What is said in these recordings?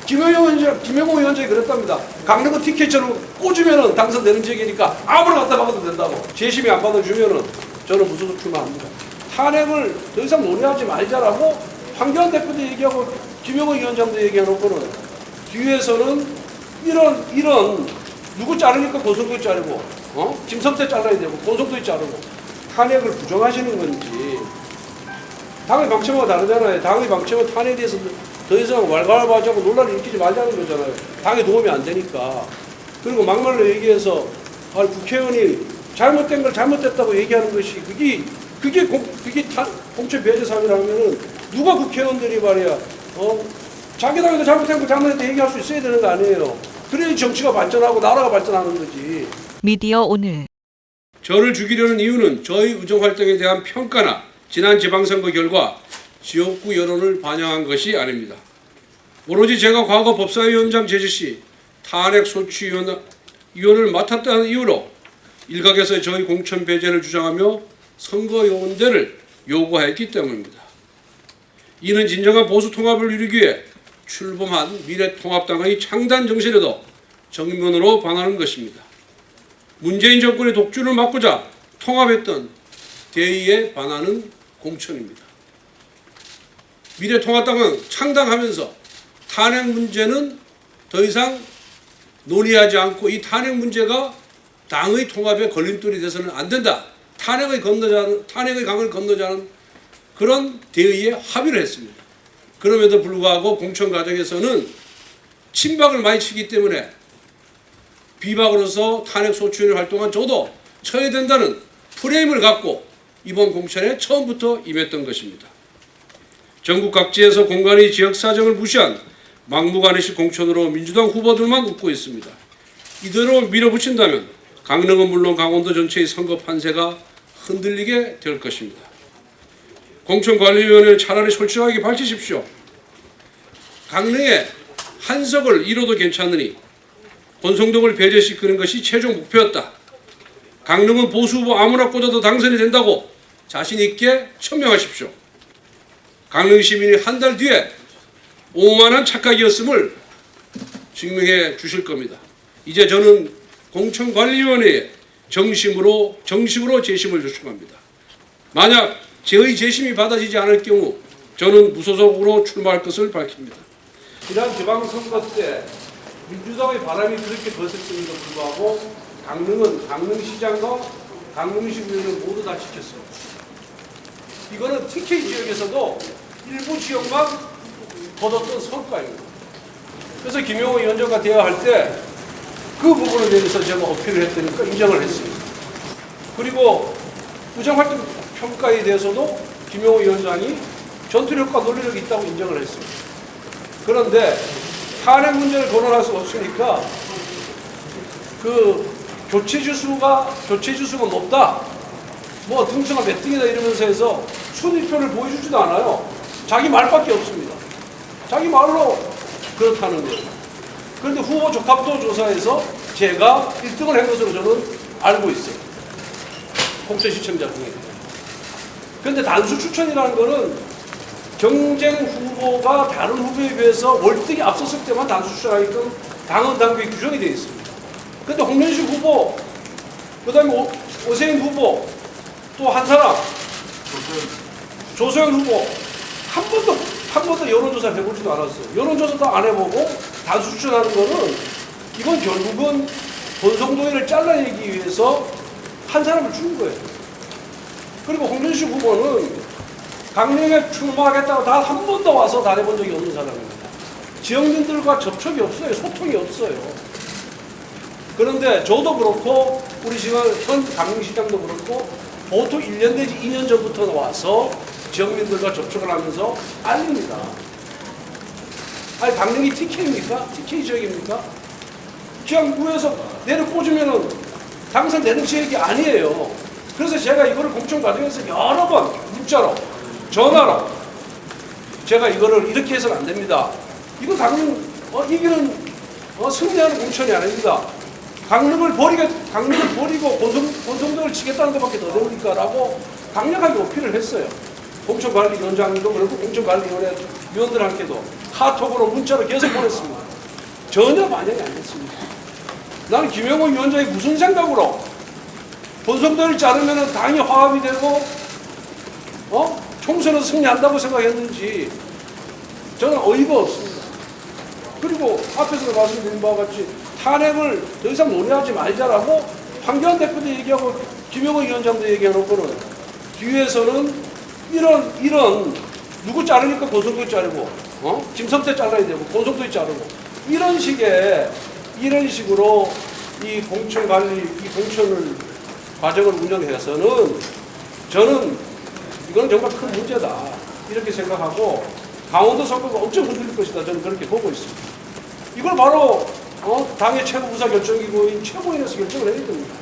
김영호 위원장이 그랬답니다. 강릉은 티켓처럼 꽂으면은 당선되는 지역이니까 아무나 갖다 박아도 된다고. 재심이 안 받아주면은 저는 무소속 출마합니다. 탄핵을 더 이상 논의하지 말자라고 황교안 대표도 얘기하고 김영호 위원장도 얘기해놓고는 뒤에서는 이런 누구 자르니까 권성도이 자르고 김성태 잘라야 되고 권성도이 자르고 탄핵을 부정하시는 건지. 당의 방침과 다르잖아요. 당의 방침은 탄핵에 대해서 더 이상 왈가왈부하자고 논란을 일으키지 말자는 거잖아요. 당에 도움이 안 되니까. 그리고 막말로 얘기해서 국회의원이 잘못된 걸 잘못됐다고 얘기하는 것이 그게 공천 배제 사유라면은 누가 국회의원들이 말이야 자기 당에도 잘못된 걸 잘못했다 얘기할 수 있어야 되는 거 아니에요. 그래야 정치가 발전하고 나라가 발전하는 거지. 미디어 오늘. 저를 죽이려는 이유는 저희 의정활동에 대한 평가나 지난 지방선거 결과 지역구 여론을 반영한 것이 아닙니다. 오로지 제가 과거 법사위원장 제지 시 탄핵소추위원을 맡았다는 이유로 일각에서 저희 공천 배제를 주장하며 선거연대를 요구했기 때문입니다. 이는 진정한 보수 통합을 이루기 위해 출범한 미래통합당의 창단 정신에도 정면으로 반하는 것입니다. 문재인 정권의 독주를 막고자 통합했던 대의에 반하는 공천입니다. 미래통합당은 창당하면서 탄핵 문제는 더 이상 논의하지 않고 이 탄핵 문제가 당의 통합에 걸림돌이 돼서는 안 된다. 탄핵의 강을 건너자는 그런 대의에 합의를 했습니다. 그럼에도 불구하고 공천 과정에서는 친박을 많이 치기 때문에 비박으로서 탄핵 소추위원을 활동한 저도 쳐야 된다는 프레임을 갖고 이번 공천에 처음부터 임했던 것입니다. 전국 각지에서 공간의 지역 사정을 무시한 막무가내식 공천으로 민주당 후보들만 웃고 있습니다. 이대로 밀어붙인다면 강릉은 물론 강원도 전체의 선거 판세가 흔들리게 될 것입니다. 공천관리위원회는 차라리 솔직하게 밝히십시오. 강릉에 한석을 잃어도 괜찮으니 권성동을 배제시키는 것이 최종 목표였다. 강릉은 보수 후보 아무나 꽂아도 당선이 된다고 자신 있게 천명하십시오. 강릉 시민이 한 달 뒤에 오만한 착각이었음을 증명해 주실 겁니다. 이제 저는 공천관리위원회에 정식으로 재심을 요청합니다. 만약 저의 재심이 받아지지 않을 경우 저는 무소속으로 출마할 것을 밝힙니다. 지난 지방선거 때 민주당의 바람이 그렇게 거셌음에도 불구하고 강릉은 강릉시장과 강릉시민을 모두 다 지켰어요. 이거는 TK 지역에서도 일부 지역만 거뒀던 성과입니다. 그래서 김영호 위원장과 대화할 때 그 부분에 대해서 제가 어필을 했다니까 인정을 했습니다. 그리고 의정활동 평가에 대해서도 김영호 위원장이 전투력과 논리력이 있다고 인정을 했습니다. 그런데 탄핵 문제를 거론할 수 없으니까 그 교체지수가 높다, 뭐 등수가 몇 등이다 이러면서 해서 순위표를 보여주지도 않아요. 자기 말밖에 없습니다. 자기 말로 그렇다는 거예요. 그런데 후보 적합도 조사에서 제가 1등을 한 것으로 저는 알고 있어요. 공천 시청자 중에. 그런데 단수 추천이라는 거는 경쟁 후보가 다른 후보에 비해서 월등히 앞섰을 때만 단수 추천하게끔 당헌 당규에 규정이 되어 있습니다. 그런데 홍련식 후보, 그 다음에 오세훈 후보, 또 한 사람, 조소연 후보, 한 번도 여론조사를 해보지도 않았어요. 여론조사도 안 해보고 단수 추천하는 거는 이건 결국은 권성도의를 잘라내기 위해서 한 사람을 준 거예요. 그리고 홍준식 후보는 강릉에 출마하겠다고 단 한 번도 와서 다녀본 적이 없는 사람입니다. 지역민들과 접촉이 없어요. 소통이 없어요. 그런데 저도 그렇고 우리 지금 현 강릉시장도 그렇고 보통 1년 내지 2년 전부터 와서 지역민들과 접촉을 하면서 알립니다. 아니 강릉이 TK입니까? TK 지역입니까? 그냥 위에서 내려 꽂으면은 당선되는 지역이 아니에요. 그래서 제가 이거를 공천 과정에서 여러 번 문자로 전화로 제가 이거를 이렇게 해서는 안 됩니다. 이거 강릉 이기는 승리하는 공천이 아닙니다. 강릉을 버리고 권성동을 치겠다는 것밖에 더 됩니까? 라고 강력하게 어필을 했어요. 공천관리위원장도 그렇고 공천관리위원회 위원들한테도 카톡으로 문자로 계속 보냈습니다. 전혀 반영이 안 됐습니다. 나는 김영호 위원장이 무슨 생각으로 권성동을 자르면 당이 화합이 되고 총선에서 승리한다고 생각했는지 저는 어이가 없습니다. 그리고 앞에서 말씀드린 바와 같이 탄핵을 더 이상 논의하지 말자라고 황교안 대표도 얘기하고 김영호 위원장도 얘기해놓고는 뒤에서는 이런 누구 자르니까 권성동 자르고 김성태 잘라야 되고 권성동 자르고 이런 식으로 이 공천 관리 이 공천을 과정을 운영해서는 저는 이건 정말 큰 문제다 이렇게 생각하고 강원도 선거가 엄청 흔들릴 것이다 저는 그렇게 보고 있습니다. 이걸 바로 당의 최고 부사 결정기구인 최고위원회에서 결정을 해야 됩니다.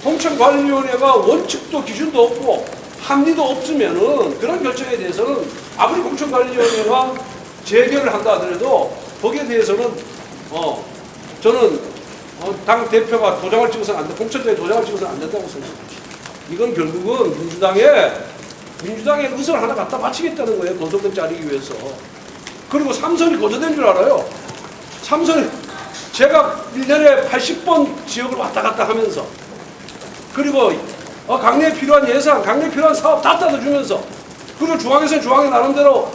공천관리위원회가 원칙도 기준도 없고 합리도 없으면은 그런 결정에 대해서는 아무리 공천관리위원회가 재결을 한다 하더라도 거기에 대해서는 저는 당 대표가 도장을 찍어서는 안 돼, 공천장에 도장을 찍어서는 안 된다고 생각합니다. 이건 결국은 민주당의 의석을 하나 갖다 바치겠다는 거예요. 권성동 자르기 위해서. 그리고 삼선이 거저된 줄 알아요. 삼선이 제가 1년에 80번 지역을 왔다 갔다 하면서 그리고 강내에 필요한 예산, 강내에 필요한 사업 다 따져주면서 그리고 중앙에서는 중앙에 나름대로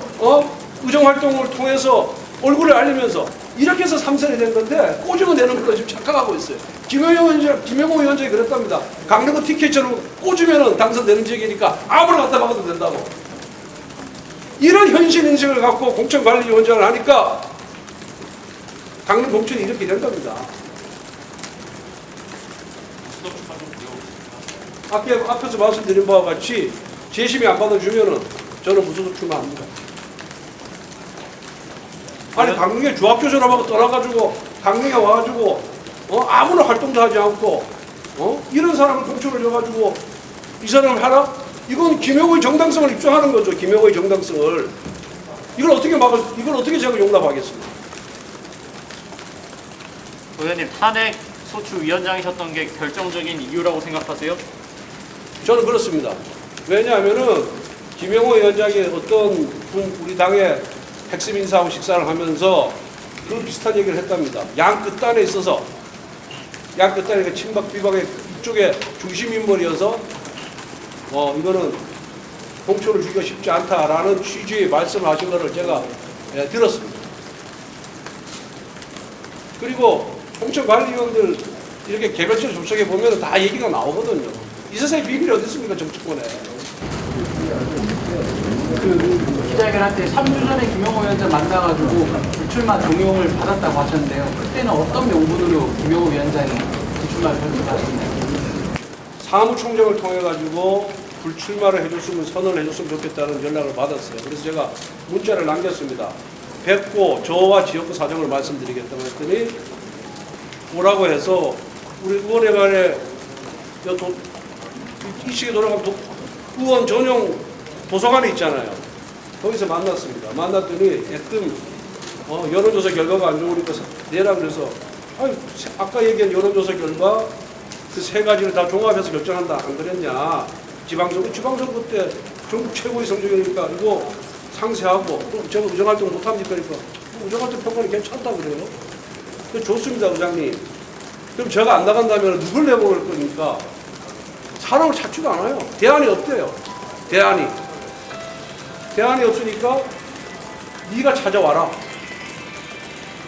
의정활동을 통해서 얼굴을 알리면서 이렇게 해서 삼선이 된 건데 꼬집어 내는 걸로 지금 착각하고 있어요. 김영호 위원장이 그랬답니다. 강릉은 TK처럼 꼬집으면 당선되는 지역이니까 아무나 갖다 박아도 된다고. 이런 현실 인식을 갖고 공천관리위원장을 하니까 강릉 공천이 이렇게 된 겁니다. 앞에서 말씀드린 바와 같이 재심이 안 받아주면은 저는 무소속 출마합니다. 아니 강릉에 주학교전하고 떠나가지고 강릉에 와가지고 아무나 활동도 하지 않고 이런 사람을 공천을 줘가지고 이 사람을 하라? 이건 김영호의 정당성을 입증하는 거죠. 김영호의 정당성을. 이걸 어떻게 제가 용납하겠습니까? 의원님, 탄핵 소추 위원장이셨던 게 결정적인 이유라고 생각하세요? 저는 그렇습니다. 왜냐하면은 김영호 위원장이 어떤 우리 당의 핵심 인사하고 식사를 하면서 그 비슷한 얘기를 했답니다. 양 끝단에 있어서 양 끝단에 친박 비박의 이쪽에 중심 인물이어서 이거는 공천을 주기가 쉽지 않다라는 취지의 말씀을 하신 것을 제가 들었습니다. 그리고 공천관리위원들 이렇게 개별적으로 접촉해 보면 다 얘기가 나오거든요. 이 세상에 비밀이 어디 있습니까 정치권에. 기자회견할 때 3주 전에 김영호 위원장 만나가지고 불출마 종용을 받았다고 하셨는데요. 그때는 어떤 명분으로 김영호 위원장이 불출마를 받았나요? 사무총장을 통해 가지고 불출마를 해줬으면 선언을 해줬으면 좋겠다는 연락을 받았어요. 그래서 제가 문자를 남겼습니다. 뵙고 저와 지역구 사정을 말씀드리겠다고 했더니 오라고 해서 우리 의원회관에 이 시기에 돌아가면 의원 전용 도서관이 있잖아요. 거기서 만났습니다. 만났더니 애뜸 여론조사 결과가 안 좋으니까 내라 그래서 아까 얘기한 여론조사 결과 그 세 가지를 다 종합해서 결정한다 안 그랬냐. 지방선거 때 전국 최고의 성적이니까 이거 상세하고 또 제가 의정활동 못합니까? 그러니까 의정활동 평가는 괜찮다 그래요. 좋습니다 의장님. 그럼 제가 안 나간다면 누굴 내보낼 거니까 사람을 찾지가 않아요. 대안이 없대요. 대안이 없으니까 네가 찾아와라.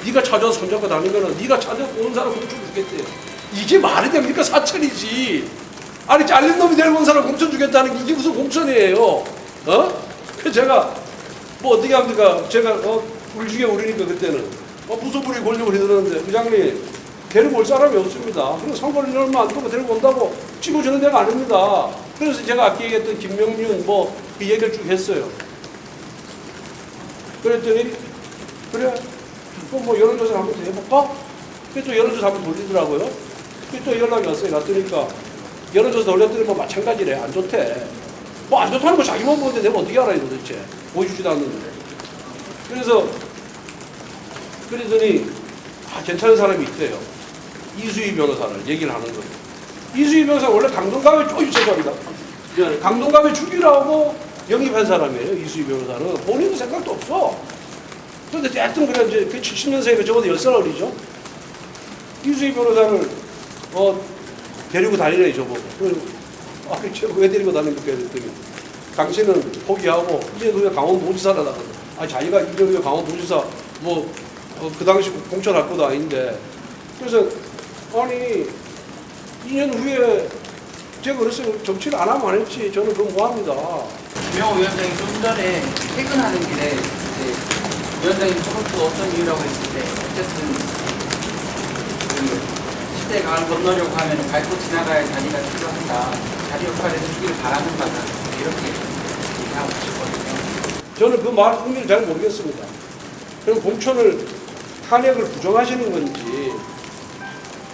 네가 찾아서 손잡고 다니면은 네가 찾아온 사람 공천 주겠대요. 이게 말이 됩니까? 사천이지. 아니 잘린 놈이 데리고 온 사람 공천 주겠다는 게 이게 무슨 공천이에요? 그래서 제가 뭐 어떻게 합니까? 제가 울중에 우리니까 그때는 부소불이 권력을 해드렸는데 의장님 데리고 올 사람이 없습니다. 그리고 선거를 얼마 안 두고 데리고 온다고 찍어주는 데가 아닙니다. 그래서 제가 아까 얘기했던 김명륜 그 얘기를 쭉 했어요. 그랬더니 그래 뭐 여론조사 한번 더 해볼까? 그래서 또 여론조사 한번 돌리더라고요. 또 연락이 왔어요. 갔더니까 여론조사 돌렸더니 뭐 마찬가지래. 안 좋대. 뭐 안 좋다는 거 자기만 보는데 내가 어떻게 알아요 도대체. 보여주지도 않는데. 그러더니 괜찮은 사람이 있대요. 이수희 변호사를 얘기를 하는 거예요. 이수희 변호사 원래 강동감에 죄송합니다. 강동감에 죽이라고 영입한 사람이에요. 이수희 변호사는. 본인도 생각도 없어. 그런데 하여튼 그래 이제 그 70년생이면 저보다 10살 어리죠. 이수희 변호사를 데리고 다니네 저보고. 아니 제가 왜 데리고 다닙니까 했더니 당신은 포기하고 이제 그냥 강원도지사라 나간다. 아 자기가 이제 강원도지사 그 당시 공천할 것도 아닌데. 그래서 아니 2년 후에 제가 그랬어요. 정치를 안 하면 안 했지. 저는 그건 뭐합니다. 김영호 위원장이 좀 전에 퇴근하는 길에 이제 위원장님 소속도 어떤 이유라고 했을 때 어쨌든 그 시대 강을 건너려고 하면 밟고 지나가야 자리가 필요한다. 자리 역할을 해주기를 바라는 바다. 이렇게 얘기하고 싶거든요. 저는 그 말 의미를 잘 모르겠습니다. 그럼 공천을 탄핵을 부정하시는 건지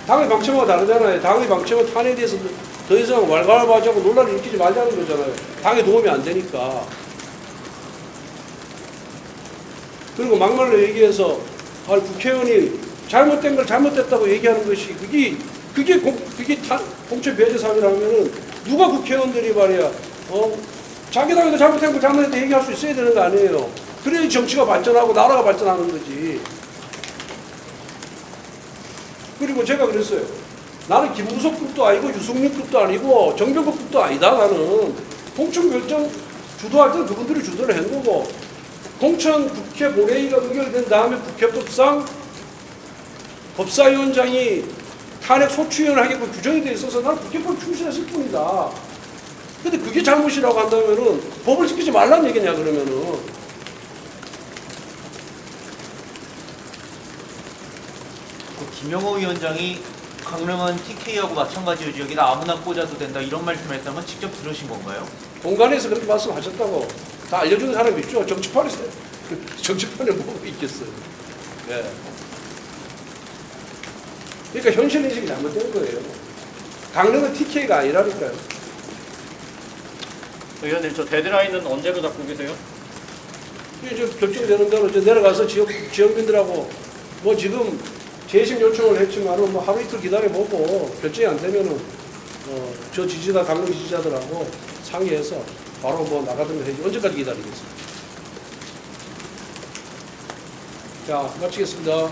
당의 방침과 다르잖아요. 당의 방침은 탄핵에 대해서 더 이상 왈가왈부하자고 논란을 일으키지 말자는 거잖아요. 당에 도움이 안 되니까. 그리고 막말로 얘기해서 국회의원이 잘못된 걸 잘못됐다고 얘기하는 것이 그게 공천 배제 사유라면은 누가 국회의원들이 말이야 자기 당에도 잘못된 걸 잘못했다 얘기할 수 있어야 되는 거 아니에요. 그래야 정치가 발전하고 나라가 발전하는 거지. 그리고 제가 그랬어요. 나는 김무성급도 아니고 유승민급도 아니고 정병국급도 아니다. 나는 공천 결정 주도할 때는 그분들이 주도를 한 거고 공천 국회 본회의가 의결된 다음에 국회법상 법사위원장이 탄핵 소추위원을 하게끔 규정이 돼 있어서 나는 국회법 충실했을 뿐이다. 근데 그게 잘못이라고 한다면은 법을 지키지 말라는 얘기냐 그러면은. 김영호 위원장이 강릉은 TK하고 마찬가지로 지역이다 아무나 꽂아도 된다 이런 말씀을 했다면 직접 들으신 건가요? 공간에서 그렇게 말씀하셨다고 다 알려주는 사람이 있죠. 정치판에서. 정치판에 뭐가 있겠어요. 예. 그러니까 현실인식이 잘못된 거예요. 강릉은 TK가 아니라니까요. 의원님 저 데드라인은 언제로 잡고 계세요? 이제 결정되는 대로 이제 내려가서 지역민들하고 지금 재심 요청을 했지만은 하루 이틀 기다려보고 결정이 안 되면은 저 지지자 강릉 지지자들하고 상의해서 바로 나가든가 해야지. 언제까지 기다리겠습니까? 자 마치겠습니다.